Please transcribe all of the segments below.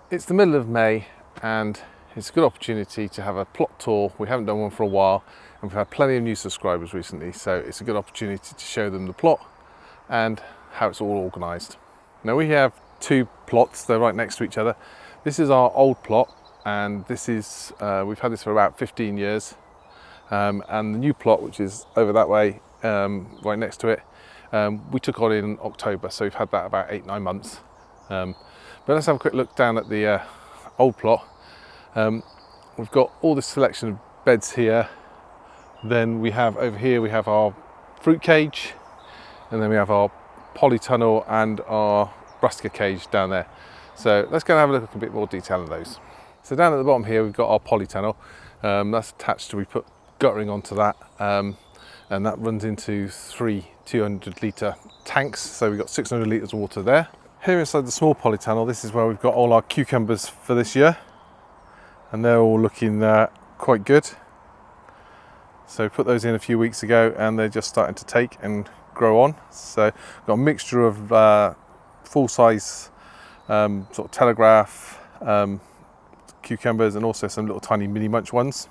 It's the middle of May and it's a good opportunity to have a plot tour. We haven't done one for a while and we've had plenty of new subscribers recently, so it's a good opportunity to show them the plot and how it's all organised. Now we have two plots, they're right next to each other. This is our old plot and this is, we've had this for about 15 years. And the new plot, which is over that way, right next to it, we took on in October, so we've had that about 8-9 months. But let's have a quick look down at the old plot. We've got all this selection of beds here. Then we have over here, we have our fruit cage, and then we have our polytunnel and our brassica cage down there. So let's go and have a look at a bit more detail of those. So down at the bottom here, we've got our polytunnel. That's attached to, we put guttering onto that, and that runs into 3 200-litre tanks. So we've got 600 litres of water there. Here inside the small polytunnel, this is where we've got all our cucumbers for this year, and they're all looking quite good. So we put those in a few weeks ago and they're just starting to take and grow on. So we've got a mixture of full-size sort of telegraph cucumbers and also some little tiny mini munch ones.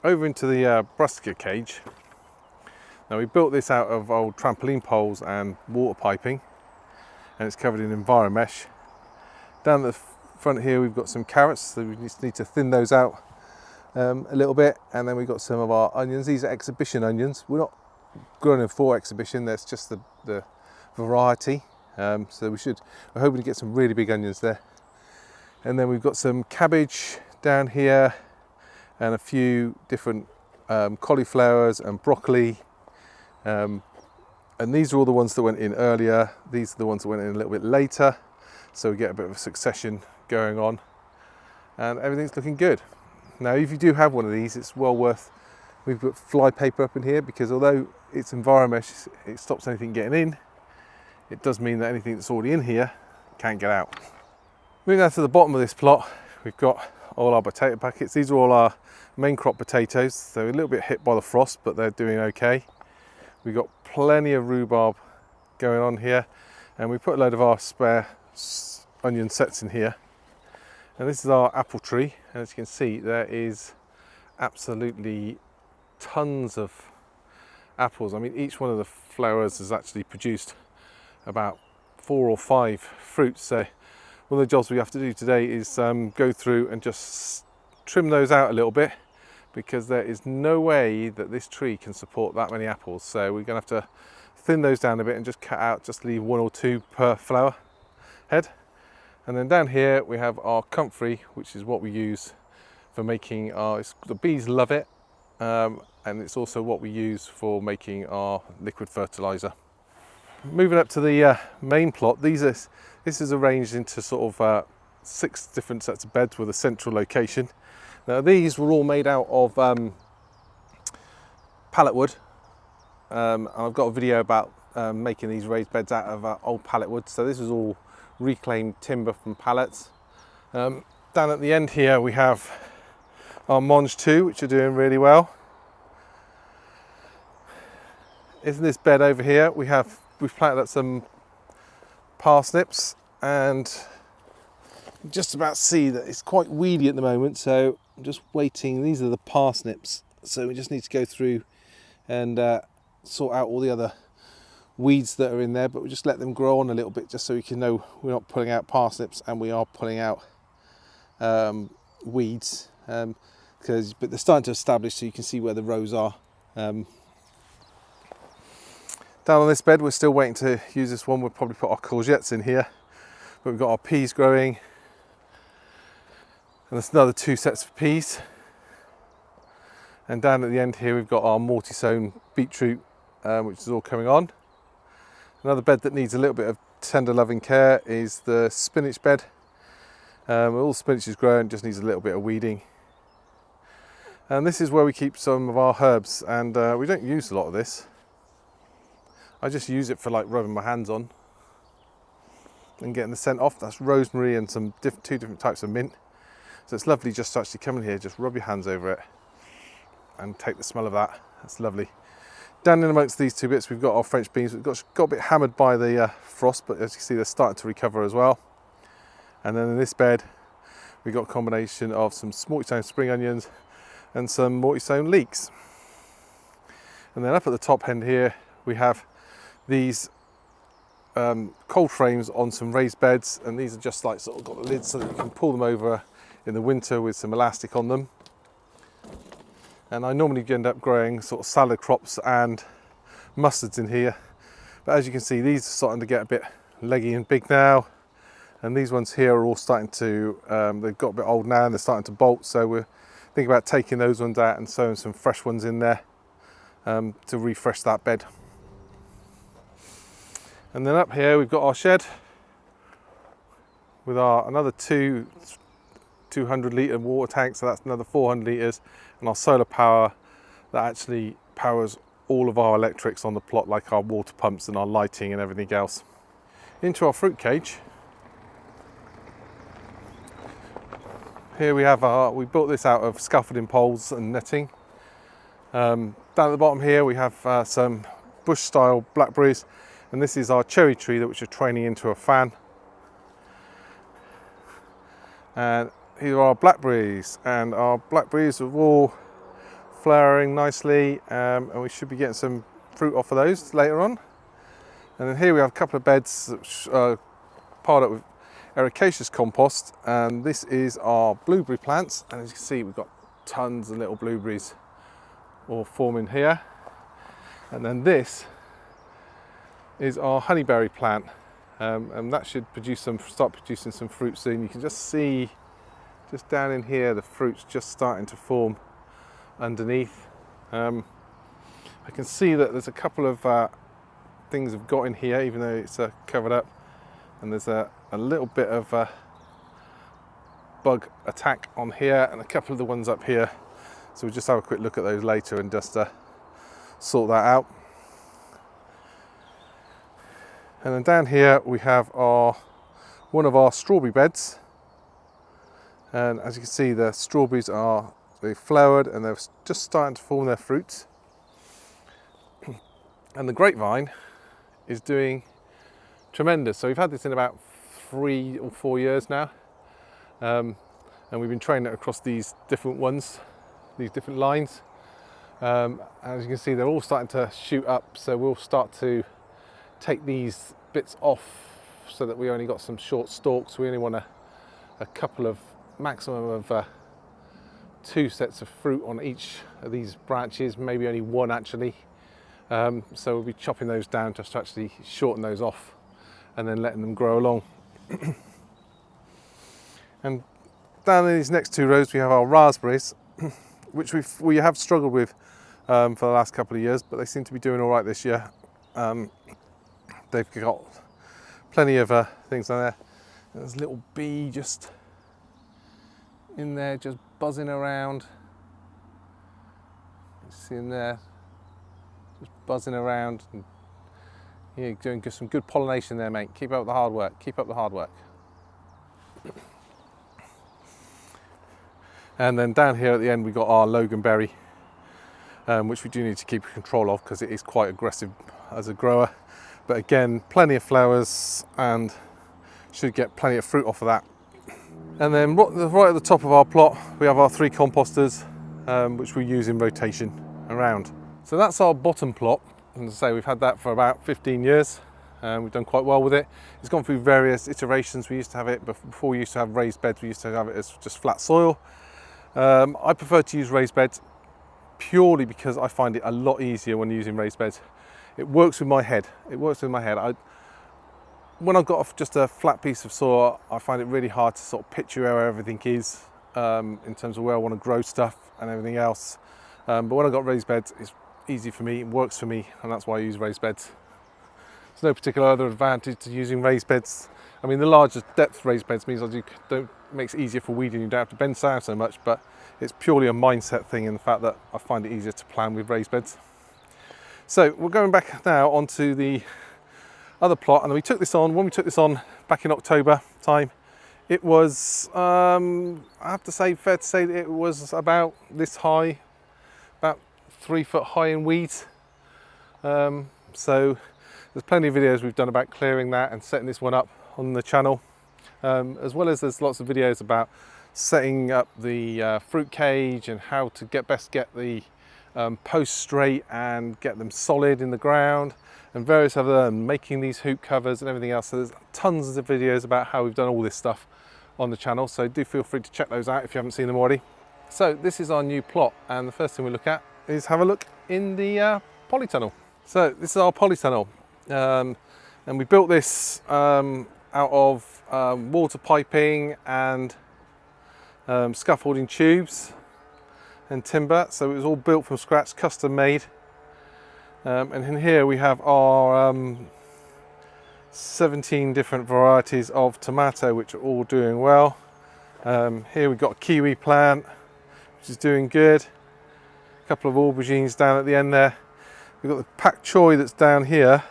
Over into the brassica cage. Now we built this out of old trampoline poles and water piping, and it's covered in Enviromesh. Down the front here we've got some carrots, so we just need to thin those out a little bit, and then we've got some of our onions. These are exhibition onions. We're not growing them for exhibition, that's just the variety. So we're hoping to get some really big onions there. And then we've got some cabbage down here and a few different cauliflowers and broccoli. And these are all the ones that went in earlier. These are the ones that went in a little bit later. So we get a bit of a succession going on. And everything's looking good. Now, if you do have one of these, it's well worth, we've put fly paper up in here because although it's Enviromesh, it stops anything getting in. It does mean that anything that's already in here can't get out. Moving down to the bottom of this plot, we've got all our potato packets. These are all our main crop potatoes. They're a little bit hit by the frost, but they're doing okay. We've got plenty of rhubarb going on here, and we put a load of our spare onion sets in here. And this is our apple tree, and as you can see, there is absolutely tons of apples. I mean, each one of the flowers has actually produced about 4 or 5 fruits. So one of the jobs we have to do today is go through and just trim those out a little bit, because there is no way that this tree can support that many apples. So we're going to have to thin those down a bit and just cut out, just leave 1 or 2 per flower head. And then down here we have our comfrey, which is what we use for making our, the bees love it, and it's also what we use for making our liquid fertilizer. Moving up to the main plot, this is arranged into sort of 6 different sets of beds with a central location. Now these were all made out of pallet wood. I've got a video about making these raised beds out of old pallet wood. So this is all reclaimed timber from pallets. Down at the end here we have our Monge 2, which are doing really well. In this bed over here we've planted up some parsnips, and just about see that it's quite weedy at the moment, so I'm just waiting. These are the parsnips, so we just need to go through and sort out all the other weeds that are in there, but we just let them grow on a little bit just so we can know we're not pulling out parsnips and we are pulling out weeds, but they're starting to establish, so you can see where the rows are. Down on this bed we're still waiting to use this one. We'll probably put our courgettes in here, but we've got our peas growing, and there's another 2 sets of peas. And down at the end here we've got our multi-sown beetroot, which is all coming on. Another bed that needs a little bit of tender loving care is the spinach bed. All the spinach is growing, just needs a little bit of weeding. And this is where we keep some of our herbs, and we don't use a lot of this. I just use it for like rubbing my hands on and getting the scent off. That's rosemary and some 2 different types of mint. So it's lovely just to actually come in here, just rub your hands over it and take the smell of that. That's lovely. Down in amongst these 2 bits we've got our French beans. We've got a bit hammered by the frost, but as you can see they're starting to recover as well. And then in this bed, we've got a combination of some multi-sown spring onions and some multi-sown leeks. And then up at the top end here, we have these cold frames on some raised beds, and these are just like sort of got the lids so that you can pull them over in the winter with some elastic on them. And I normally end up growing sort of salad crops and mustards in here, but as you can see, these are starting to get a bit leggy and big now, and these ones here are all starting to they've got a bit old now and they're starting to bolt, so we're thinking about taking those ones out and sowing some fresh ones in there to refresh that bed. And then up here we've got our shed with our another 200 litre water tanks, so that's another 400 litres, and our solar power that actually powers all of our electrics on the plot, like our water pumps and our lighting and everything else. Into our fruit cage. Here we have we built this out of scaffolding poles and netting. Down at the bottom here we have some bush style blackberries, and this is our cherry tree which are training into a fan. And here are our blackberries, and our blackberries are all flowering nicely, and we should be getting some fruit off of those later on. And then here we have a couple of beds which are piled up with ericaceous compost, and this is our blueberry plants, and as you can see we've got tons of little blueberries all forming here. And then this is our honeyberry plant, and that should start producing some fruit soon. You can just see just down in here the fruit's just starting to form underneath. I can see that there's a couple of things have got in here even though it's covered up, and there's a little bit of bug attack on here and a couple of the ones up here, so we'll just have a quick look at those later and just sort that out. And then down here we have one of our strawberry beds, and as you can see the strawberries they've flowered and they're just starting to form their fruits. And the grapevine is doing tremendous. So we've had this in about 3 or 4 years now, and we've been training it across these different ones, these different lines. As you can see, they're all starting to shoot up, so we'll start to take these bits off so that we only got some short stalks. We only want a couple of maximum of 2 sets of fruit on each of these branches, maybe only 1 actually. So we'll be chopping those down just to actually shorten those off and then letting them grow along. And down in these next 2 rows we have our raspberries, which we have struggled with for the last couple of years, but they seem to be doing all right this year. They've got plenty of things on there. There's a little bee just in there, just buzzing around. You see him there, just buzzing around. And, yeah, doing some good pollination there, mate. Keep up the hard work. Keep up the hard work. And then down here at the end we got our loganberry, which we do need to keep control of because it is quite aggressive as a grower. But again, plenty of flowers and should get plenty of fruit off of that. And then right at the top of our plot we have our 3 composters, which we use in rotation around. So that's our bottom plot, and as I say, we've had that for about 15 years. We've done quite well with it. It's gone through various iterations. We used to have it before we used to have raised beds. We used to have it as just flat soil. I prefer to use raised beds purely because I find it a lot easier when using raised beds. It works with my head. It works with my head. When I've got just a flat piece of soil, I find it really hard to sort of picture where everything is in terms of where I want to grow stuff and everything else. But when I've got raised beds, it's easy for me, it works for me, and that's why I use raised beds. There's no particular other advantage to using raised beds. I mean, the larger depth raised beds means makes it easier for weeding. You don't have to bend down so much, but it's purely a mindset thing in the fact that I find it easier to plan with raised beds. So we're going back now onto the other plot, and when we took this on back in October time, it was, I have to say, fair to say that it was about this high, about 3 foot high in weeds. So there's plenty of videos we've done about clearing that and setting this one up on the channel. as well as there's lots of videos about setting up the fruit cage and how to best get the posts straight and get them solid in the ground, and various other, making these hoop covers and everything else. So there's tons of videos about how we've done all this stuff on the channel, so do feel free to check those out if you haven't seen them already. So this is our new plot, and the first thing we look at is have a look in the polytunnel. So this is our polytunnel, and we built this out of water piping and scaffolding tubes and timber. So it was all built from scratch, custom made. And in here we have our 17 different varieties of tomato, which are all doing well. Here we've got a kiwi plant, which is doing good. A couple of aubergines down at the end there. We've got the pak choi that's down here,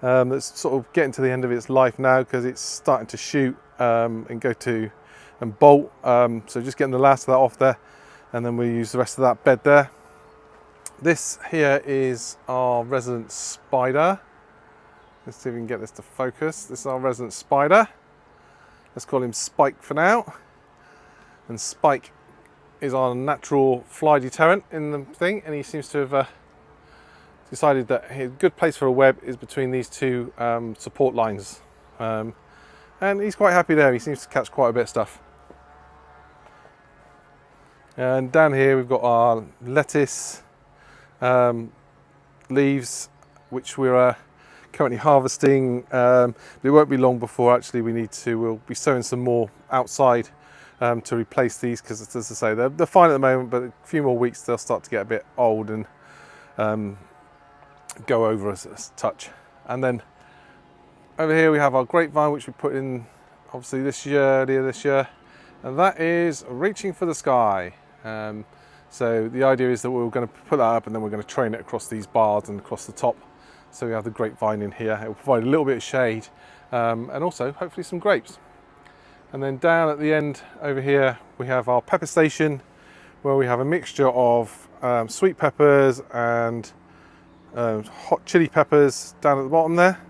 that's sort of getting to the end of its life now because it's starting to shoot and go to and bolt. So just getting the last of that off there, and then we use the rest of that bed there. This here is our resident spider. Let's see if we can get this to focus. This is our resident spider. Let's call him Spike for now. And Spike is our natural fly deterrent in the thing, and he seems to have decided that a good place for a web is between these two support lines. And he's quite happy there. He seems to catch quite a bit of stuff. And down here we've got our lettuce leaves, which we're currently harvesting. It won't be long before actually we'll be sowing some more outside to replace these, because as I say, they're fine at the moment, but a few more weeks they'll start to get a bit old and go over a touch. And then over here we have our grapevine, which we put in obviously earlier this year, and that is reaching for the sky. So the idea is that we're going to put that up, and then we're going to train it across these bars and across the top. So we have the grapevine in here. It will provide a little bit of shade, and also hopefully some grapes. And then down at the end over here we have our pepper station, where we have a mixture of sweet peppers and hot chili peppers down at the bottom there,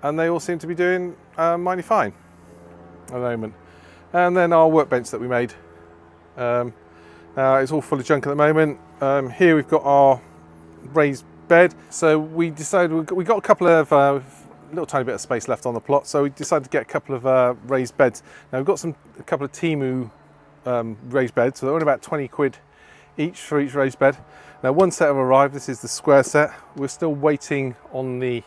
and they all seem to be doing mighty fine at the moment. And then our workbench that we made, it's all full of junk at the moment. Here we've got our raised bed. So we decided we got a couple of little tiny bit of space left on the plot, so we decided to get a couple of raised beds. Now we've got a couple of Temu raised beds, so they're only about 20 quid each for each raised bed. Now one set have arrived. This is the square set. We're still waiting on the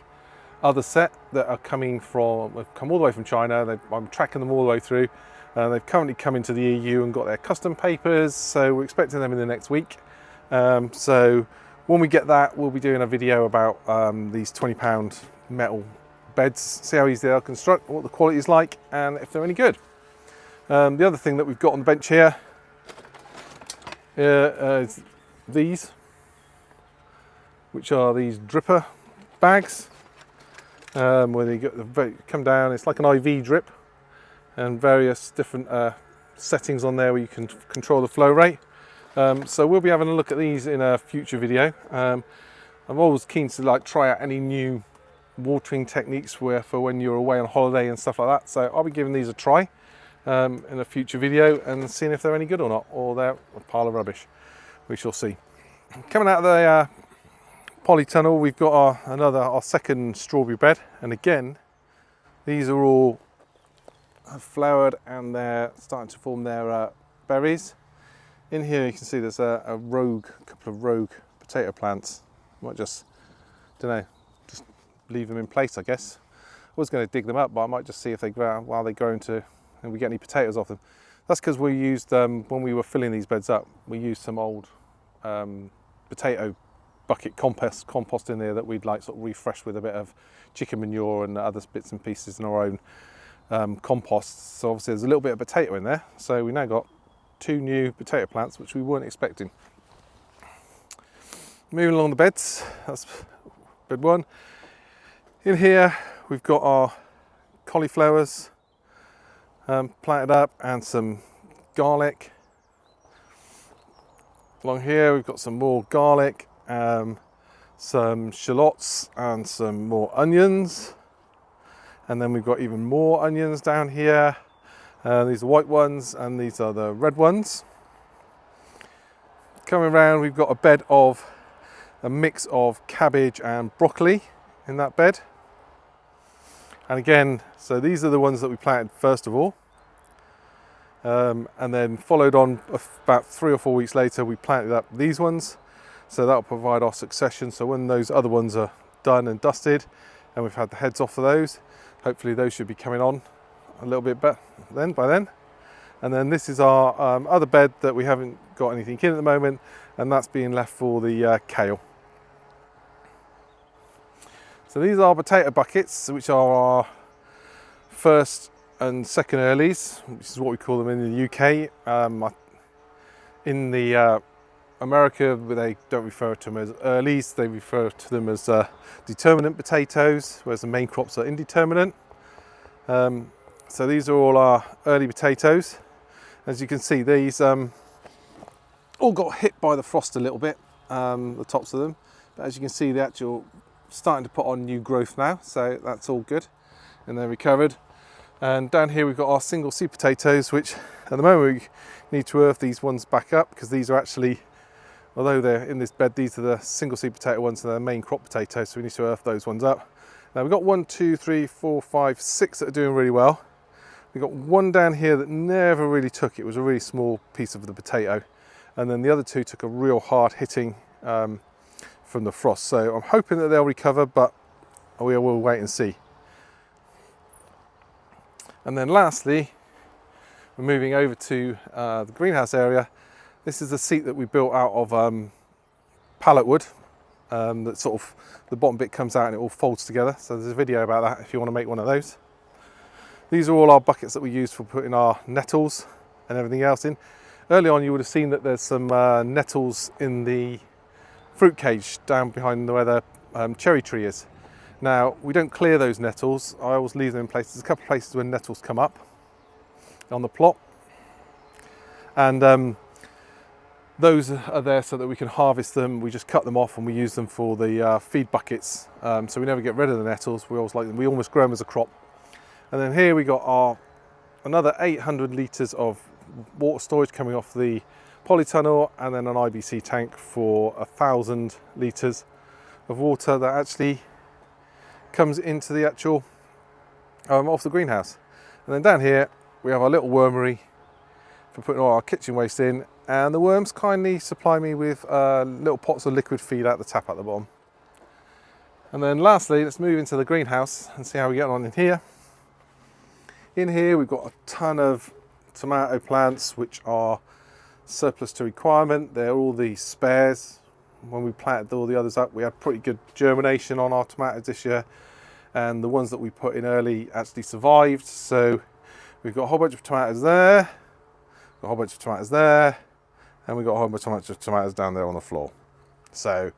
other set that are coming from, they've come all the way from China. I'm tracking them all the way through. They've currently come into the EU and got their custom papers, so we're expecting them in the next week. So when we get that, we'll be doing a video about these £20 metal beds, see how easy they are to construct, what the quality is like, and if they're any good. The other thing that we've got on the bench here is these, which are these dripper bags, where they come down. It's like an IV drip, and various different settings on there where you can control the flow rate. So we'll be having a look at these in a future video. I'm always keen to try out any new watering techniques for when you're away on holiday and stuff like that. So I'll be giving these a try in a future video and seeing if they're any good or not, or they're a pile of rubbish. We shall see. Coming out of the polytunnel, we've got our second strawberry bed, and again these are all flowered and they're starting to form their berries. In here you can see there's a couple of rogue potato plants. Might just, just leave them in place, I guess. I was going to dig them up, but I might just see if they grow while they grow and we get any potatoes off them. That's because we used, when we were filling these beds up, we used some old potato bucket compost in there that we'd sort of refresh with a bit of chicken manure and other bits and pieces in our own compost. So obviously there's a little bit of potato in there. So we now got 2 new potato plants, which we weren't expecting. Moving along the beds, that's bed 1. In here we've got our cauliflowers planted up, and some garlic. Along here we've got some more garlic, some shallots and some more onions. And then we've got even more onions down here. These are white ones and these are the red ones. Coming around, we've got a bed of a mix of cabbage and broccoli in that bed. And again, so these are the ones that we planted first of all. And then followed on about 3 or 4 weeks later, we planted up these ones. So that'll provide our succession. So when those other ones are done and dusted and we've had the heads off of those, hopefully those should be coming on a little bit better by then. And then this is our other bed that we haven't got anything in at the moment, and that's being left for the kale. So these are potato buckets, which are our first and second earlies, which is what we call them in the UK. In the America, they don't refer to them as earlies, they refer to them as determinate potatoes, whereas the main crops are indeterminate. So these are all our early potatoes. As you can see, these all got hit by the frost a little bit, the tops of them. But as you can see, they're actual starting to put on new growth now, so that's all good. And they're recovered. And down here we've got our single seed potatoes, which at the moment we need to earth these ones back up, because these are actually, although they're in this bed, these are the single seed potato ones, and they're main crop potatoes, so we need to earth those ones up. Now we've got 1, 2, 3, 4, 5, 6 that are doing really well. We've got one down here that never really took. It was a really small piece of the potato. And then the other two took a real hard hitting from the frost. So I'm hoping that they'll recover, but we will wait and see. And then lastly, we're moving over to the greenhouse area. This is the seat that we built out of pallet wood. That sort of, the bottom bit comes out and it all folds together. So there's a video about that if you want to make one of those. These are all our buckets that we use for putting our nettles and everything else in. Early on you would have seen that there's some nettles in the fruit cage down behind where the cherry tree is. Now, we don't clear those nettles. I always leave them in place. There's a couple of places where nettles come up on the plot. And those are there so that we can harvest them. We just cut them off and we use them for the feed buckets. So we never get rid of the nettles. We always like them. We almost grow them as a crop. And then here we got another 800 litres of water storage coming off the polytunnel, and then an IBC tank for 1,000 litres of water that actually comes into the actual off the greenhouse. And then down here we have our little wormery for putting all our kitchen waste in, and the worms kindly supply me with little pots of liquid feed out the tap at the bottom. And then lastly, let's move into the greenhouse and see how we get on in here. In here we've got a ton of tomato plants which are surplus to requirement. They're all the spares. When we planted all the others up, we had pretty good germination on our tomatoes this year, and the ones that we put in early actually survived. So we've got a whole bunch of tomatoes there, got a whole bunch of tomatoes there, and we've got a whole bunch of tomatoes down there on the floor. So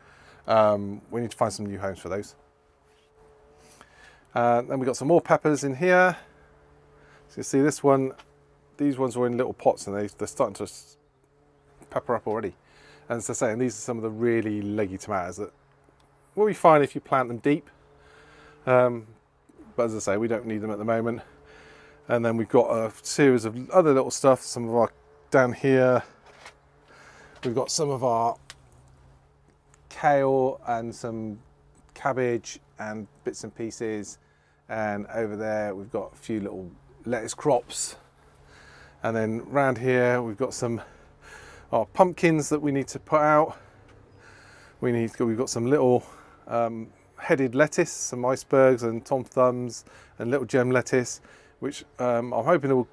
we need to find some new homes for those. Then we've got some more peppers in here. So you see this one, these ones were in little pots and they're starting to pepper up already. And as I say, and these are some of the really leggy tomatoes that will be fine if you plant them deep. But as I say, we don't need them at the moment. And then we've got a series of other little stuff. Some of our, down here, we've got some of our kale and some cabbage and bits and pieces. And over there, we've got a few little lettuce crops. And then round here, we've got some our pumpkins that we need to put out. We've got some little headed lettuce, some icebergs and tom thumbs and little gem lettuce, which I'm hoping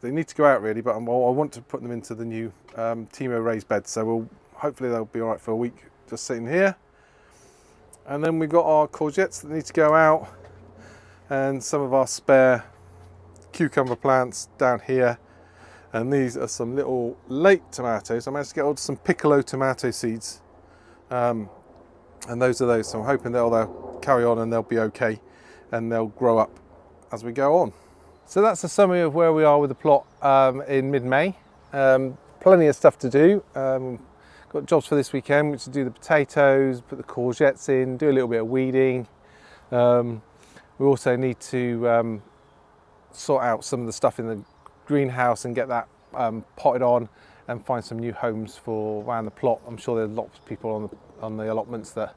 they need to go out really, but I want to put them into the new Timo raised bed. So hopefully they'll be all right for a week just sitting here. And then we've got our courgettes that need to go out, and some of our spare cucumber plants down here. And these are some little late tomatoes. I managed to get hold of some piccolo tomato seeds. And those are those. So I'm hoping they'll carry on and they'll be okay. And they'll grow up as we go on. So that's a summary of where we are with the plot in mid-May. Plenty of stuff to do. Got jobs for this weekend, which is to do the potatoes, put the courgettes in, do a little bit of weeding. We also need to sort out some of the stuff in the greenhouse and get that potted on and find some new homes for around the plot. I'm sure there's lots of people on the allotments that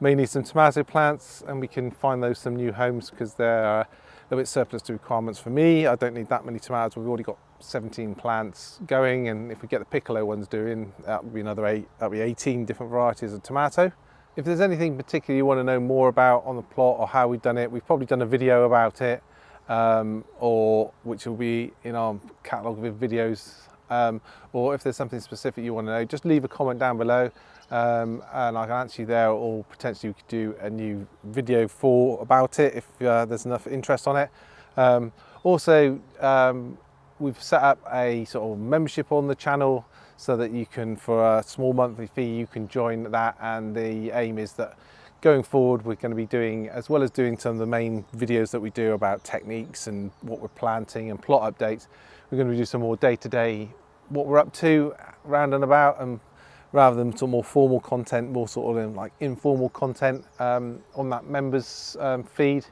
may need some tomato plants, and we can find those some new homes because they're a little bit surplus to requirements for me. I don't need that many tomatoes. We've already got 17 plants going, and if we get the piccolo ones doing, that would be another 8, that'll be 18 different varieties of tomato. If there's anything particular you want to know more about on the plot or how we've done it, we've probably done a video about it, or which will be in our catalogue of videos, or if there's something specific you want to know, just leave a comment down below, and I can answer you there, or potentially we could do a new video about it if there's enough interest on it. Also, we've set up a sort of membership on the channel so that you can, for a small monthly fee, you can join that, and the aim is that going forward we're going to be doing, as well as doing some of the main videos that we do about techniques and what we're planting and plot updates, we're going to do some more day-to-day what we're up to round and about, and rather than some more formal content, more sort of like informal content on that members feed.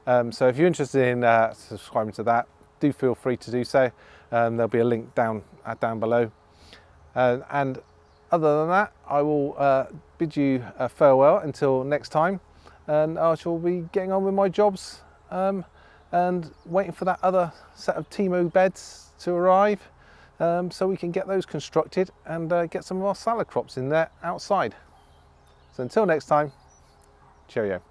So if you're interested in subscribing to that, do feel free to do so. There'll be a link down below. And other than that, I will bid you farewell until next time, and I shall be getting on with my jobs and waiting for that other set of Timo beds to arrive, so we can get those constructed and get some of our salad crops in there outside. So until next time, cheerio.